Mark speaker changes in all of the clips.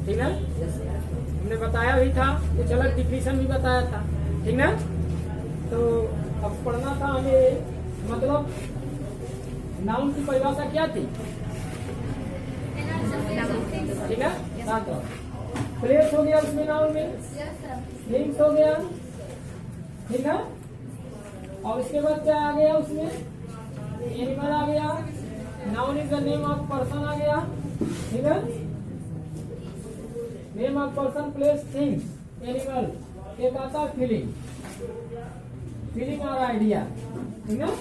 Speaker 1: ठीक ना? हमने बताया भी था, कुछ अलग डिफिनेशन भी बताया था, ठीक ना? तो अब पढ़ना था हमें, मतलब नाउन की परिभाषा क्या थी, ठीक है? प्लेस हो गया उसमें, नाउन में थिंग्स हो गया, ठीक है? और उसके बाद क्या आ गया उसमें, एनिमल आ गया, noun is the name of person आ गया, ठीक है? Name of person, place, things, animal, एक आता है फीलिंग, फीलिंग और आइडिया, ठीक है?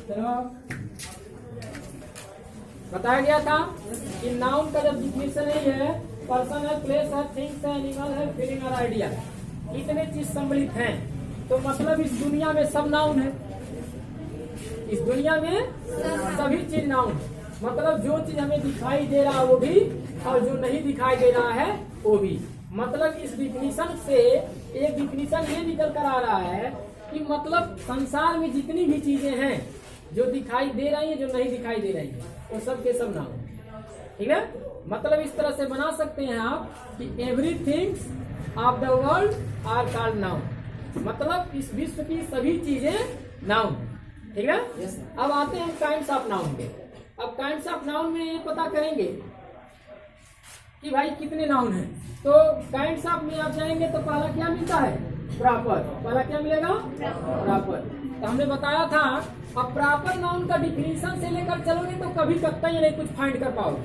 Speaker 1: चलो बताया गया था कि नाउन का जब डिफिनेशन है, पर्सन है, प्लेस है, थिंग्स है, एनिमल है, फीलिंग और आइडिया, इतने चीज सम्मिलित हैं, तो मतलब इस दुनिया में सब नाउन है, इस दुनिया में सभी चीज नाउन है, मतलब जो चीज हमें दिखाई दे रहा है वो भी, और जो नहीं दिखाई दे रहा है वो भी। मतलब इस डिफिनीशन से एक डिफिनीशन ये निकल कर आ रहा है कि मतलब संसार में जितनी भी चीजें हैं जो दिखाई दे रही है, जो नहीं दिखाई दे रही है, वो सब के सब नाउन है, ठीक है? मतलब इस तरह से बना सकते हैं आप कि everything's of the world are called noun, मतलब इस विश्व की सभी चीजें नाउन, ठीक है? अब आते हैं काइंड्स ऑफ नाउन पे। अब काइंड्स ऑफ नाउन में ये पता करेंगे कि भाई कितने नाउन हैं। तो काइंड्स ऑफ में आप जाएंगे तो पहला क्या मिलता है, प्रॉपर, पहला क्या मिलेगा, प्रॉपर। तो हमने बताया था अब प्रॉपर नाउन का डिफिनीशन से लेकर चलोगे तो कभी कतई नहीं कुछ फाइंड कर पाओगे।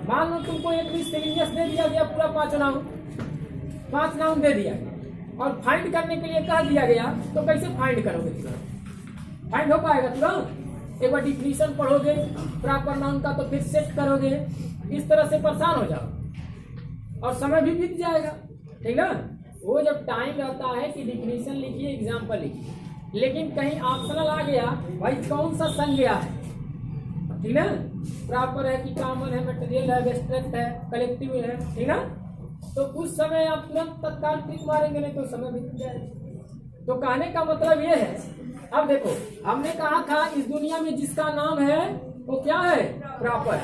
Speaker 1: मान लो तुमको एक भी स्त्रीलिंग दे दिया गया, पूरा 5 नाउन दे दिया गया और फाइंड करने के लिए कह दिया गया, तो कैसे फाइंड करोगे? फाइंड हो पाएगा तुरंत? एक बार डिफिनीशन पढ़ोगे प्रॉपर नाउन का तो फिर सेट करोगे, इस तरह से परेशान हो जाओ और समय भी बीत जाएगा, ठीक ना? वो जब टाइम रहता है कि डिफिनीशन लिखिए, एग्जाम्पल लिखिए, लेकिन कहीं ऑप्शनल आ गया, भाई कौन सा संज्ञा है, ठीक ना? प्रॉपर है कि कॉमन है, मटेरियल है, एब्स्ट्रैक्ट है, कलेक्टिव है, ठीक ना? तो उस समय आप तुरंत तत्काल टिक मारेंगे, नहीं तो समय बीत जाएगा। तो कहने का मतलब ये है, अब देखो हमने कहा था इस दुनिया में जिसका नाम है वो क्या है, प्रॉपर,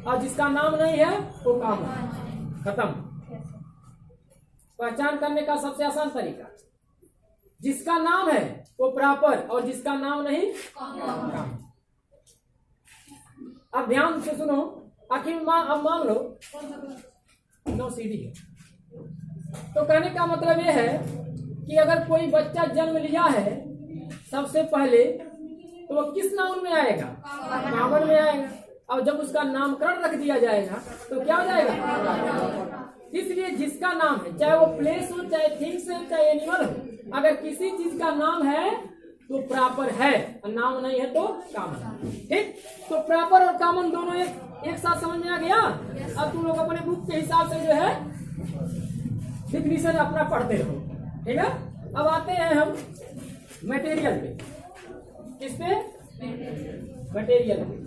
Speaker 1: और जिसका नाम नहीं है वो कॉमन। खत्म। पहचान करने का सबसे आसान तरीका, जिसका नाम है वो प्रॉपर और जिसका नाम नहीं कॉमन। अब ध्यान से सुनो, आखिर अब मान लो 9 सीढ़ी है, तो कहने का मतलब ये है कि अगर कोई बच्चा जन्म लिया है सबसे पहले, तो वो किस नाउन में आएगा, कॉमन में आएगा, और जब उसका नामकरण रख दिया जाएगा तो क्या हो जाएगा। इसलिए जिसका नाम है, चाहे वो प्लेस हो, चाहे थिंग्स हो, चाहे एनिमल हो, अगर किसी चीज का नाम है तो प्रॉपर है, और नाम नहीं है तो कॉमन, ठीक? तो प्रॉपर और कॉमन दोनों एक साथ समझ में आ गया। अब तुम लोग अपने बुक के हिसाब से जो है डिफिनीशन अपना पढ़ते रहो, ठीक है? अब आते हैं हम मटेरियल पे। किस पे? मटेरियल पे।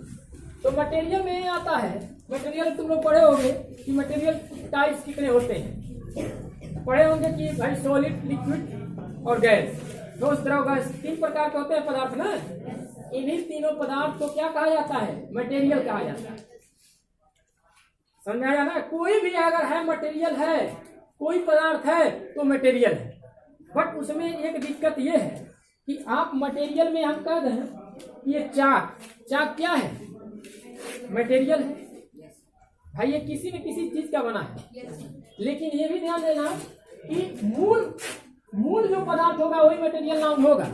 Speaker 1: तो मटेरियल में ये आता है, मटेरियल तुम लोग पढ़े होंगे कि मटेरियल टाइप्स कितने होते हैं, पढ़े होंगे कि भाई सॉलिड, लिक्विड और गैस, ठोस, द्रव, गैस, 3 प्रकार के होते हैं पदार्थ ना। इन्हीं तीनों पदार्थ को क्या कहा जाता है, मटेरियल कहा जाता है। समझ में आया ना? कोई भी अगर है मटेरियल है, कोई पदार्थ है तो मटेरियल है। बट उसमें एक दिक्कत ये है कि आप मटेरियल में हम कह दें ये चाक क्या है, मटेरियल है भाई, ये किसी न किसी चीज का बना है। लेकिन ये भी ध्यान देना कि मूल जो पदार्थ होगा वही मटेरियल नाउन होगा,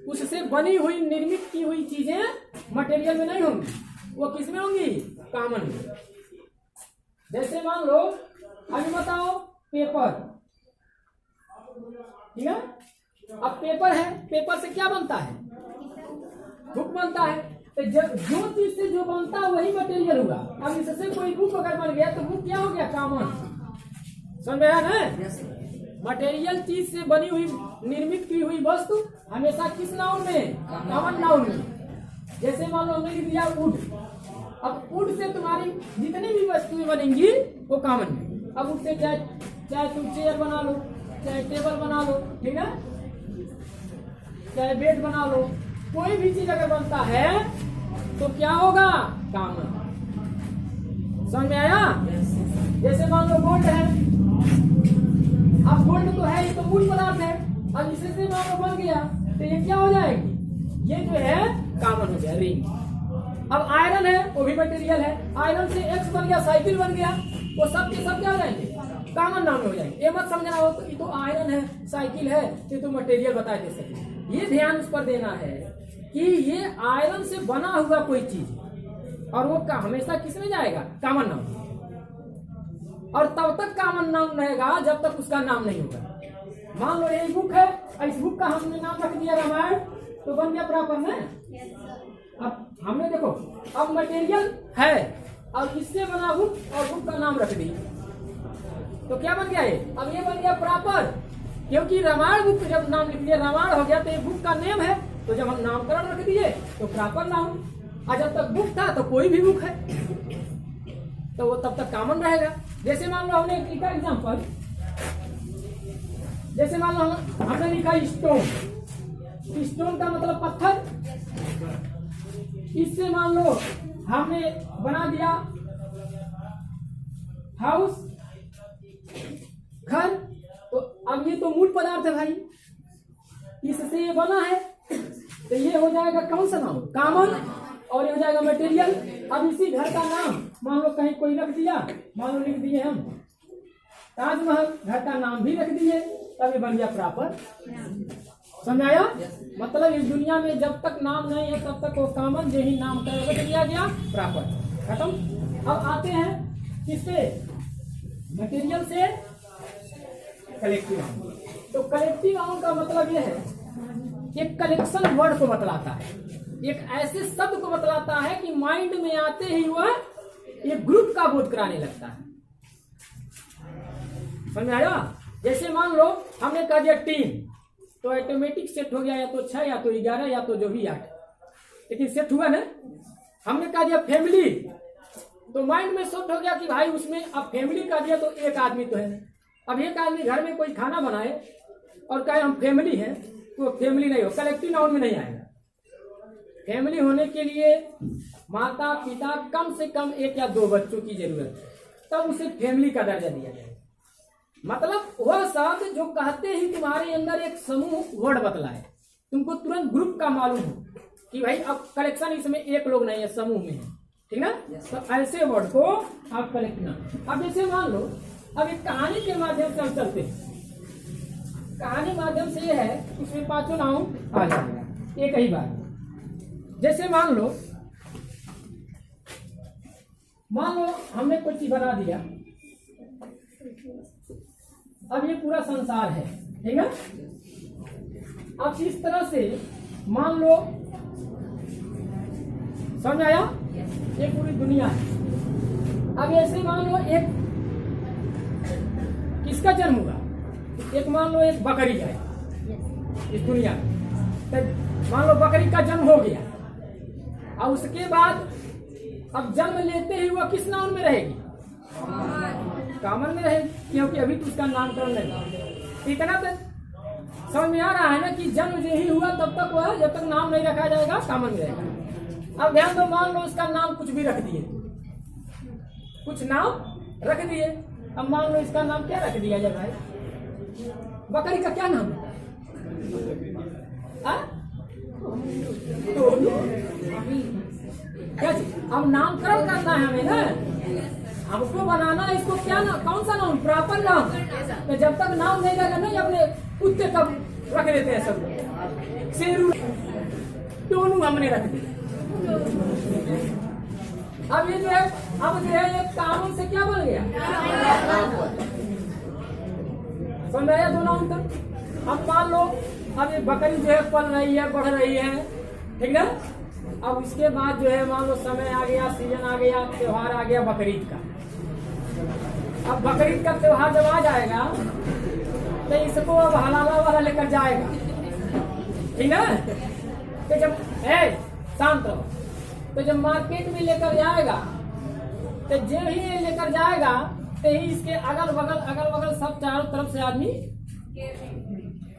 Speaker 1: उससे बनी हुई, निर्मित की हुई चीजें मटेरियल में नहीं होंगी, वो किस में होंगी, कॉमन में। जैसे मान लो अभी बताओ पेपर, ठीक है? अब पेपर है, पेपर से क्या बनता है, बुक बनता है। तो जब जो चीज से जो बनता है वही मटेरियल हुआ। अब इससे कोई बुक अगर बन गया तो बुक क्या हो गया, कॉमन। समझ में आया ना? मटेरियल चीज से बनी हुई, निर्मित की हुई वस्तु हमेशा किस नाउन में, कॉमन नाउन में। जैसे मान लो हमने लिख दिया वुड, अब वुड से तुम्हारी जितनी भी वस्तुएं बनेंगी वो कॉमन में। अब उससे चाहे तुम चेयर बना लो, चाहे टेबल बना लो, ठीक है, चाहे बेड बना लो, कोई भी चीज अगर बनता है तो क्या होगा? कॉमन। समझ में आया? जैसे मान लो गोल्ड है, अब गोल्ड तो है, ये तो मूल पदार्थ है, अब इसे से मान लो बन गया तो ये क्या हो जाएगी? ये जो है कॉमन हो गया, रिंग। अब आयरन है, वो भी मटेरियल है, आयरन से एक्स बन गया, साइकिल बन गया, वो सब के सब क्या हो जाएंगे? कॉमन नाम हो जाएंगे। ये मत समझना हो तो ये तो आयरन है, साइकिल है, ये तो मटेरियल बता दे सके। ये ध्यान उस पर देना है कि ये आयरन से बना हुआ कोई चीज और वो हमेशा किस में जाएगा? कॉमन नाम। और तब तक कॉमन नाम रहेगा जब तक उसका नाम नहीं होगा। मान लो ये बुक है, इस बुक का हमने नाम रख दिया रामायण, तो बन गया प्रॉपर ना। अब हमने देखो, अब मटेरियल है और इससे बना बुक और बुक का नाम रख दिया तो क्या बन गया ये? अब ये बन गया प्रॉपर, क्योंकि रामायण बुक जब नाम लिख दिया रामायण हो गया तो ये बुक का नेम है, तो जब हम नामकरण रख दिए तो प्रॉपर नाम। और जब तक बुक था तो कोई भी बुक है तो वो तब तक कॉमन रहेगा। जैसे मान लो हमने लिखा एग्जाम्पल, जैसे मान लो हमने लिखा स्टोन, स्टोन का मतलब पत्थर। इससे मान लो हमने बना दिया हाउस, घर, तो अब ये तो मूल पदार्थ है भाई, इससे ये बना है तो ये हो जाएगा कौन सा नाम? कॉमन। और ये हो जाएगा मटेरियल। अब इसी घर का नाम मान लो कहीं कोई रख दिया, मान लो लिख दिए हम ताजमहल, घर का नाम भी रख दिए, तब ये बन गया प्रॉपर। समझाया? मतलब इस दुनिया में जब तक नाम नहीं है तब तक वो कॉमन, यही नाम कर दिया गया प्रॉपर, खत्म। अब आते हैं किससे? मटेरियल से कलेक्टिव नाउन। तो कलेक्टिव नाउन का मतलब यह है एक कलेक्शन वर्ड को बतलाता है, एक ऐसे शब्द को बतलाता है कि माइंड में आते ही वह एक ग्रुप का बोध कराने लगता है। समझ में आया? जैसे मान लो हमने कहा दिया टीम, तो ऑटोमेटिक सेट हो गया या तो 6 या तो 11 या तो जो भी 8, लेकिन सेट हुआ ना। हमने कहा दिया फैमिली, तो माइंड में सेट हो गया कि भाई उसमें अब फैमिली का दिया तो एक आदमी तो है। अब एक आदमी घर में कोई खाना बनाए और कहे हम फैमिली हैं, तो फैमिली नहीं हो, कलेक्टिव नाउन में नहीं आएगा। फैमिली होने के लिए माता पिता कम से कम 1 या 2 बच्चों की जरूरत है, तब उसे फैमिली का दर्जा दिया जाएगा। मतलब वह शब्द जो कहते ही तुम्हारे अंदर एक समूह वर्ड बतलाए, तुमको तुरंत ग्रुप का मालूम हो कि भाई अब कलेक्शन इसमें एक लोग नहीं है, समूह में है, ठीक ना? तो ऐसे वर्ड को आप कलेक्ट ना। अब जैसे मान लो अब एक कहानी के माध्यम से हम चलते हैं, कहानी माध्यम से ये है उसमें 5 नाउन आ जाएगा एक ही बार। जैसे मान लो हमने कोई चीज बना दिया, अब ये पूरा संसार है, ठीक है? अब इस तरह से मान लो, समझ आया? ये पूरी दुनिया है। अब ऐसे मान लो एक किसका जन्म हुआ, एक मान लो एक बकरी है इस दुनिया में, तो मान लो बकरी का जन्म हो गया, और उसके बाद अब जन्म लेते ही वह किस नाउन में रहेगी? कॉमन में रहेगी, क्योंकि अभी तो उसका नामकरण नहीं। इतना तो समझ में आ रहा है ना कि जन्म यही हुआ तब तक वह, जब तक नाम नहीं रखा जाएगा कॉमन में रहेगा। अब ध्यान दो, मान लो उसका नाम कुछ भी रख दिए, कुछ नाम रख दिए। अब मान लो इसका नाम क्या रख दिया जाए भाई? बकरी का क्या नाम है? क्या चीज? अब नामकरण करना है हमें ना, हमको बनाना है इसको, क्या नाम, कौन सा नाम? प्रॉपर नाम। तो जब तक नाम नहीं रहेगा नहीं, अपने कुत्ते कब रख देते हैं सब लोग, शेरू टोनू हमने रख दिया। अब ये जो है, अब जो है ये कानून से क्या बन गया? समझाया 2 नाउन तक। अब मान लो अब ये बकरी जो है पल रही है, बढ़ रही है, ठीक ना? अब इसके बाद जो है मान लो समय आ गया, सीजन आ गया, त्योहार आ गया बकरीद का। अब बकरीद का त्योहार जब आ जाएगा तो इसको अब हलाला वाला लेकर जाएगा, ठीक है? तो जब शांत रहो, तो जब मार्केट में लेकर जाएगा तो जो ही लेकर जाएगा तो ही इसके अगल बगल सब चारों तरफ से आदमी,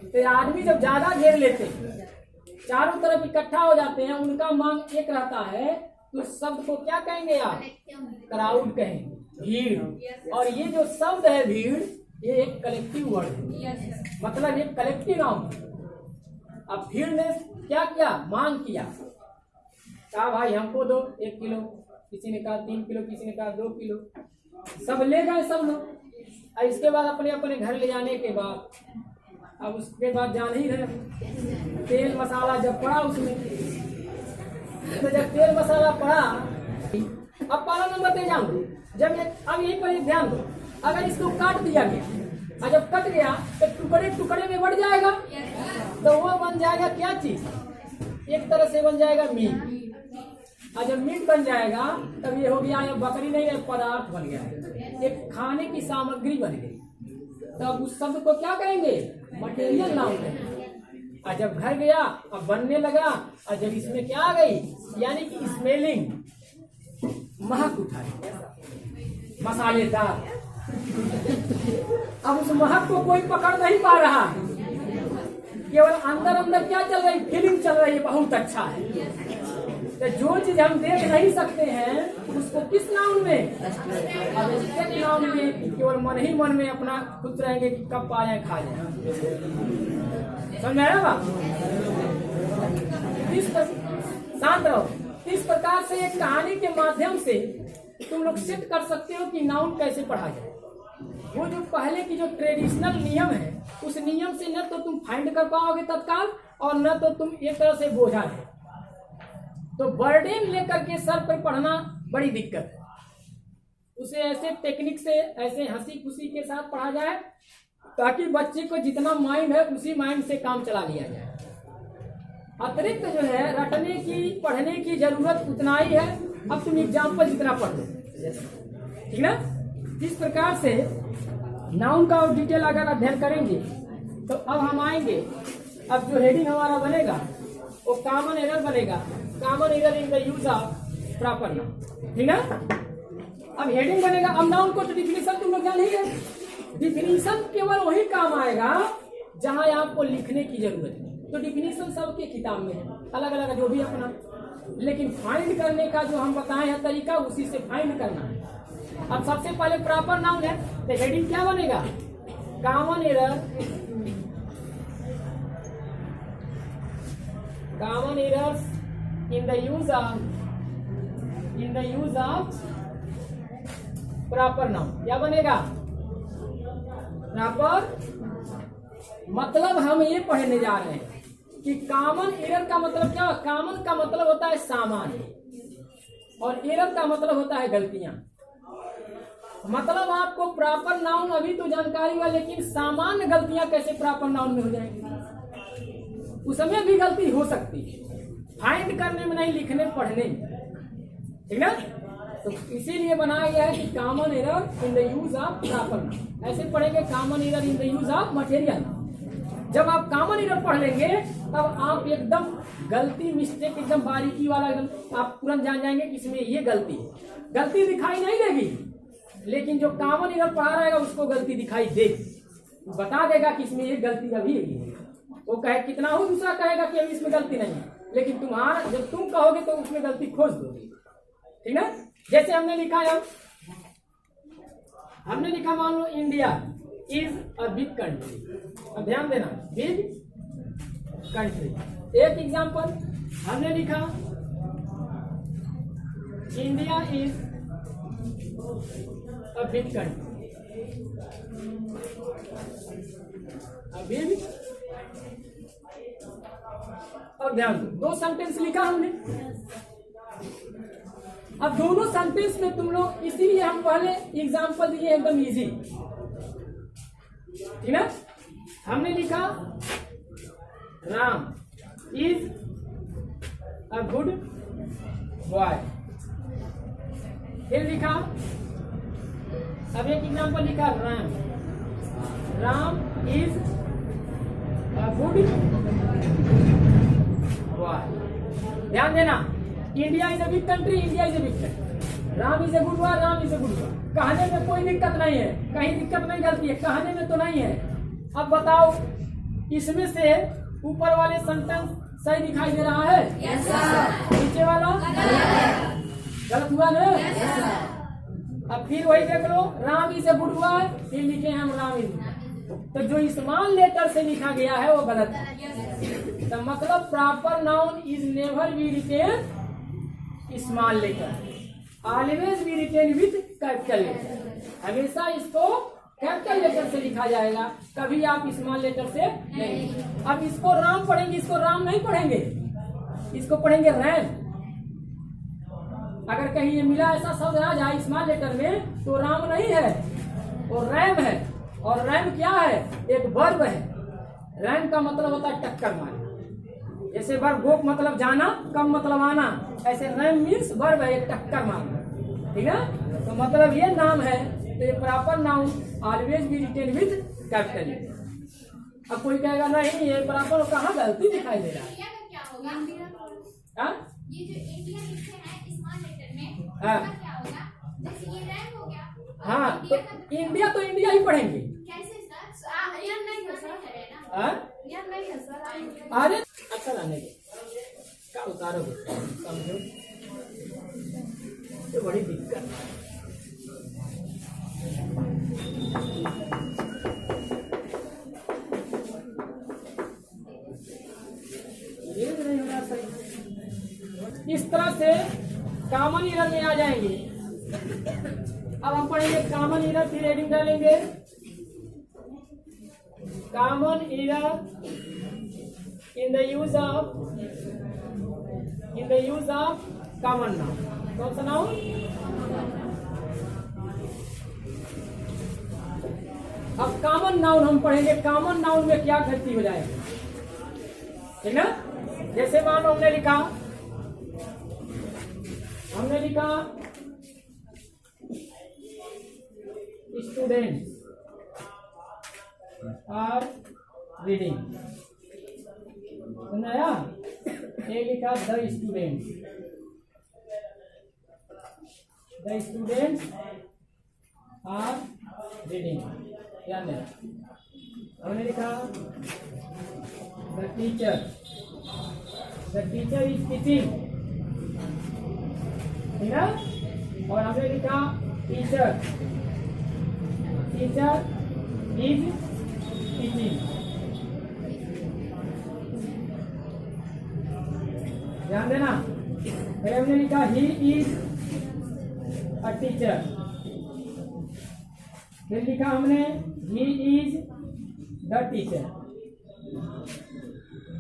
Speaker 1: तो आदमी जब ज्यादा घेर लेते चारों तरफ इकट्ठा हो जाते हैं, उनका मांग एक रहता है, तो उस शब्द को क्या कहेंगे आप? क्राउड कहेंगे, भीड़। और ये जो शब्द है भीड़, ये एक कलेक्टिव वर्ड है, मतलब ये कलेक्टिव नाउन है। अब भीड़ ने क्या किया? मांग किया, कहा भाई हमको दो 1 किलो, किसी ने कहा 3 किलो, किसी ने कहा 2 किलो, सब ले गए सब लोग। और इसके बाद अपने अपने घर ले जाने के बाद, अब उसके बाद जान ही रहे, तेल मसाला जब पड़ा उसमें, तो जब तेल मसाला पड़ा, अब पहला नंबर पे जान दो, जब अब यही पर ध्यान दो, अगर इसको काट दिया गया और जब कट गया तो टुकड़े टुकड़े में बढ़ जाएगा, तो वो बन जाएगा क्या चीज? एक तरह से बन जाएगा मीट। और जब मीट बन जाएगा तब ये हो गया, ये बकरी नहीं है, पदार्थ बन गया, एक खाने की सामग्री बन गई। तब उस शब्द को क्या कहेंगे? मटेरियल नाउन कहेंगे। और जब घर गया अब बनने लगा, और जब इसमें क्या आ गई, यानी कि स्मेलिंग, महक उठाई, मसालेदार। अब उस महक को कोई पकड़ नहीं पा रहा, केवल अंदर अंदर क्या चल रही? फीलिंग चल रही है, बहुत अच्छा है। तो जो चीज हम देख नहीं सकते हैं उसको किस नाउन में? अब एब्स्ट्रैक्ट नाउन में केवल मन ही मन में अपना खुश रहेंगे कि कब पाए खा जाए। समझ में आया? शांत रहो। इस प्रकार से एक कहानी के माध्यम से तुम लोग सेट कर सकते हो कि नाउन कैसे पढ़ा जाए। वो जो पहले की जो ट्रेडिशनल नियम है, उस नियम से न तो तुम फाइंड कर पाओगे तत्काल, और न तो तुम एक तरह से बोझा है। तो बर्डन लेकर के सर पर पढ़ना बड़ी दिक्कत है। उसे ऐसे टेक्निक से, ऐसे हंसी खुशी के साथ पढ़ा जाए ताकि बच्चे को जितना माइंड है उसी माइंड से काम चला लिया जाए। अतिरिक्त जो है रटने की, पढ़ने की जरूरत उतना ही है। अब तुम एग्जाम्पल जितना पढ़ लो, ठीक ना? इस प्रकार से नाउन का और डिटेल अगर अध्ययन करेंगे तो अब हम आएंगे, अब जो हेडिंग हमारा बनेगा वो कॉमन एरर बनेगा, common error in the use of proper noun, ठीक ना? अब हेडिंग बनेगा। अब नाउन को तो डिफिनीशन तुम लोग जान ही गए। डिफिनीशन केवल वही काम आएगा जहां आपको लिखने की जरूरत है। तो डिफिनीशन सबके किताब में है, अलग अलग जो भी अपना, लेकिन फाइंड करने का जो हम बताए हैं तरीका, उसी से फाइंड करना है। अब सबसे पहले प्रॉपर नाउन है, तो हेडिंग क्या बनेगा? Common error, common errors in the use of proper noun. क्या बनेगा? प्रॉपर, मतलब हम ये पढ़ने जा रहे हैं कि कॉमन एरर का मतलब क्या? कॉमन का मतलब होता है सामान्य, और एरर का मतलब होता है गलतियां। मतलब आपको प्रॉपर नाउन अभी तो जानकारी हुआ, लेकिन सामान्य गलतियां कैसे प्रॉपर नाउन में हो जाएंगी? उसमें भी गलती हो सकती है, फाइंड करने में नहीं, लिखने पढ़ने में, ठीक ना? तो इसीलिए बनाया गया है कि common error in the use of proper noun. ऐसे पढ़ेंगे common error in the use of material. जब आप कॉमन एरर पढ़ लेंगे तब आप एकदम गलती, मिस्टेक एकदम बारीकी वाला एकदम आप तुरंत जान जाएंगे कि इसमें ये गलती है। गलती दिखाई नहीं देगी, लेकिन जो कॉमन एरर पढ़ा रहेगा उसको गलती दिखाई देगी, बता देगा कि इसमें ये गलती अभी है। वो कहे कितना हो, दूसरा कहेगा कि अभी इसमें गलती नहीं है, लेकिन तुम्हारा जब तुम कहोगे तो उसमें गलती खोज दोगे, ठीक ना? जैसे हमने लिखा है, हमने लिखा मान लो India is a big country. अब ध्यान देना, बिग कंट्री। एक एग्जांपल हमने लिखा India is a big country, a big. अब ध्यान दो, 2 सेंटेंस लिखा हमने। अब दोनों सेंटेंस में तुम लोग, इसीलिए हम पहले एग्जांपल दिए एकदम इजी, ठीक ना? हमने लिखा Ram is a good boy. फिर लिखा, अब एक एग्जांपल लिखा Ram is a good boy. ध्यान देना, India is a big country, India is a big country. Ram is a good boy, Ram is a good boy. कहने में कोई दिक्कत नहीं है, कहीं दिक्कत नहीं, गलती है कहने में तो नहीं है। अब बताओ, इसमें से ऊपर वाले सेंटेंस सही दिखाई दे रहा है?
Speaker 2: Yes sir.
Speaker 1: नीचे वाला गलत हुआ ना?
Speaker 2: Yes sir.
Speaker 1: अब फिर वही देख लो, राम ई से गुड हुआ है, फिर लिखे हम राम ई। तो जो स्मॉल लेटर से लिखा गया है वो गलत है। तो मतलब proper noun is never be written small letter, always be written with capital letter. हमेशा इसको कैपिटल लेटर से लिखा जाएगा, कभी आप स्मॉल लेटर से नहीं। अब इसको राम पढ़ेंगे, इसको राम नहीं पढ़ेंगे, इसको पढ़ेंगे रैम। अगर कहीं ये मिला ऐसा शब्द आ जाए स्मॉल लेटर में तो राम नहीं है, वो रैम है। और रैम क्या है? एक वर्ब है। रैम का मतलब होता है टक्कर मारना। जैसे वर्ब गो मतलब जाना, कम मतलब आना, ऐसे रैम मीन्स वर्ब है, एक टक्कर मारना। ठीक है? तो मतलब ये नाम है, तो ये proper noun always be written with capital letter. अब कोई कहेगा नहीं ये प्रॉपर, कहाँ गलती दिखाई दे रहा है?
Speaker 2: इंडिया का क्या होगा?
Speaker 1: हाँ?
Speaker 2: ये जो इंडिया लिखे हैं स्मॉल लेटर में,
Speaker 1: हाँ।
Speaker 2: उसका क्या होगा? जैसे ये रैम हो गया।
Speaker 1: हाँ, तो इंडिया तो इंडिया ही पढ़ेंगे।
Speaker 2: कैसे सर? इंडियन नहीं है सर।
Speaker 1: हाँ?
Speaker 2: इंडियन नहीं है सर।
Speaker 1: अरे अच्छा रहने दो, क्या उतारोगे समझो, ये बड़ी दिक्कत है। ये भी नहीं हो रहा सही। इस तरह से कॉमन एरर में आ जाएंगे। अब हम पढ़ेंगे कॉमन एरर, फिर हेडिंग डालेंगे common error in the use of common noun। कौन सा नाउन? अब कॉमन नाउन हम पढ़ेंगे, कॉमन नाउन में क्या गलती हो जाएगी, ठीक ना? जैसे मान लो हमने लिखा स्टूडेंट आर रीडिंग, सुनाया? ये लिखा द स्टूडेंट्स आर रीडिंग, ध्यान देना। हमने लिखा द टीचर इज टीचिंग, ठीक है? और हमने लिखा टीचर इज टीचिंग, ध्यान देना। फिर हमने लिखा ही इज अ टीचर, फिर लिखा हमने ही इज द टीचर।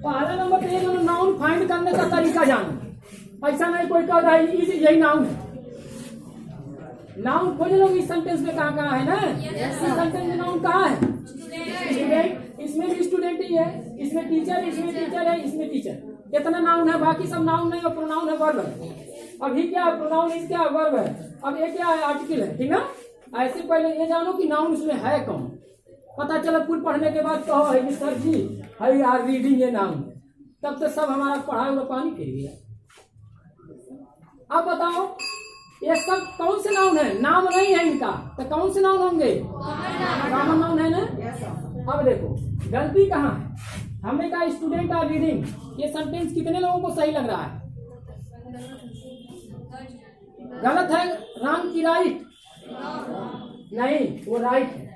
Speaker 1: पहला नंबर पे ये नाउन फाइंड करने का तरीका जानो। ऐसा नहीं कोई कह रहा है इज यही नाउन है। नाउन खोज लोग इस सेंटेंस में कहाँ है ना? इस सेंटेंस में नाउन कहाँ है? स्टूडेंट। इसमें भी स्टूडेंट ही है, इसमें टीचर है, इसमें टीचर। कितना नाउन है? बाकी सब नाउन नहीं, और प्रोनाउन है, वर्ब है। अभी क्या है? प्रोनाउन इज क्या है? वर्ब है। अब ये क्या है? आर्टिकल है, ठीक है? ऐसे पहले ये जानो कि नाउन इसमें है कौन। पता चला कुल पढ़ने के बाद कहो है कि सर जी है आर रीडिंग ये नाउन, तब तो सब हमारा पढ़ा हुआ पानी फिर गया। अब बताओ ये सब कौन से नाउन है? नाम नहीं है इनका, तो कौन से नाउन होंगे? कॉमन नाउन है ना? अब देखो गलती कहाँ है। हमने कहा स्टूडेंट आर रीडिंग, ये सेंटेंस कितने लोगों को सही लग रहा है? गलत है। राम की राइट नहीं, वो राइट है।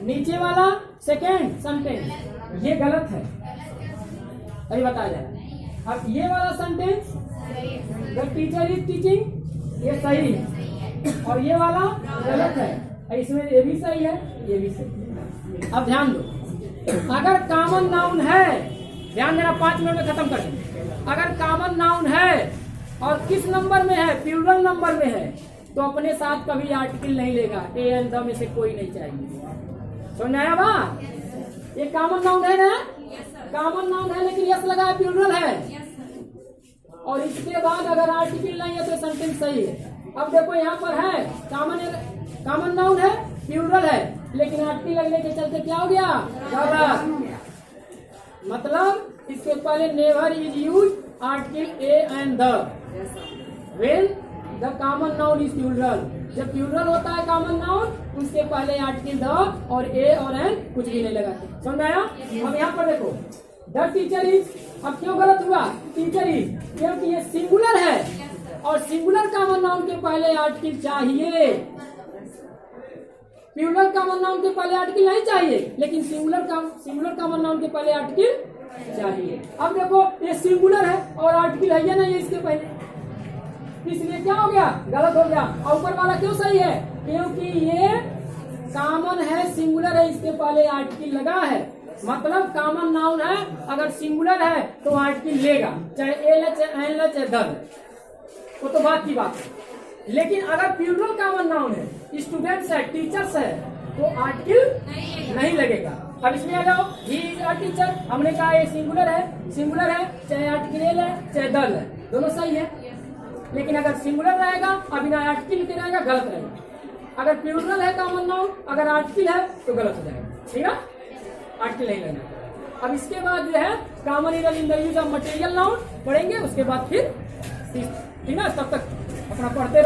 Speaker 1: नीचे वाला सेकेंड सेंटेंस ये गलत है, अभी बताया जाए। अब ये वाला sentence the teacher is teaching ये सही है, और ये वाला गलत है। इसमें ये भी सही है, ये भी सही है। अब ध्यान दो, अगर कॉमन नाउन है, ध्यान देना 5 मिनट में खत्म कर देंगे। अगर कॉमन नाउन है और किस नंबर में है? प्लूरल नंबर में है, तो अपने साथ कभी आर्टिकल नहीं लेगा। ए एंड द में से कोई नहीं चाहिए। समझ आया बात? ये कॉमन नाउन है ना? कॉमन नाउन है लेकिन यस लगा है, प्लूरल है। और इसके बाद अगर आर्टिकल नहीं है तो सेंटेंस सही है। अब देखो यहाँ पर है कॉमन नाउन है, प्लूरल है, लेकिन आर्टिकल लगने के चलते क्या हो गया? गलत। मतलब इसके पहले never is use article A and the when the common noun is plural. जब प्लूरल होता है कॉमन नाउन, उसके पहले आर्टिकल द और ए और एन कुछ भी नहीं लगाते। समझ आया? अब यहाँ पर देखो द टीचर इज। अब क्यों गलत हुआ? टीचर इज, क्योंकि ये सिंगुलर है और सिंगुलर कॉमन नाउन के पहले आर्टिकल चाहिए। प्लूरल कॉमन नाउन के पहले आर्टिकल नहीं चाहिए, लेकिन सिंगुलर कॉमन नाउन के पहले आर्टिकल चाहिए। अब देखो ये सिंगुलर है और आर्टिकल है या नहीं इसके पहले, इसलिए क्या हो गया? गलत हो गया। और ऊपर वाला क्यों सही है? क्योंकि ये कॉमन है, सिंगुलर है, इसके पहले आर्टिकल लगा है। मतलब कॉमन नाउन है, अगर सिंगुलर है तो आर्टिकल लेगा, चाहे ए ले, चाहे एन ले, चाहे द ले, वो तो बात की बात है। लेकिन अगर प्लूरल कॉमन नाउन है, स्टूडेंट्स है, टीचर्स है, तो आर्टिकल नहीं लगेगा। अब इसमें आ जाओ, ही इज अ टीचर, हमने कहा ये सिंगुलर है, चाहे आर्टिकल एल है चाहे द है, दोनों सही है। लेकिन अगर सिंगुलर रहेगा और बिना आर्टिकल के रहेगा, गलत रहेगा। अगर प्लूरल है कॉमन नाउन, अगर आर्टिकल है तो गलत हो जाएगा, ठीक है, आर्टिकल नहीं लेना। अब इसके बाद जो है common error in the use of material noun पढ़ेंगे, उसके बाद फिर ठीक है। तब तक अपना पढ़ते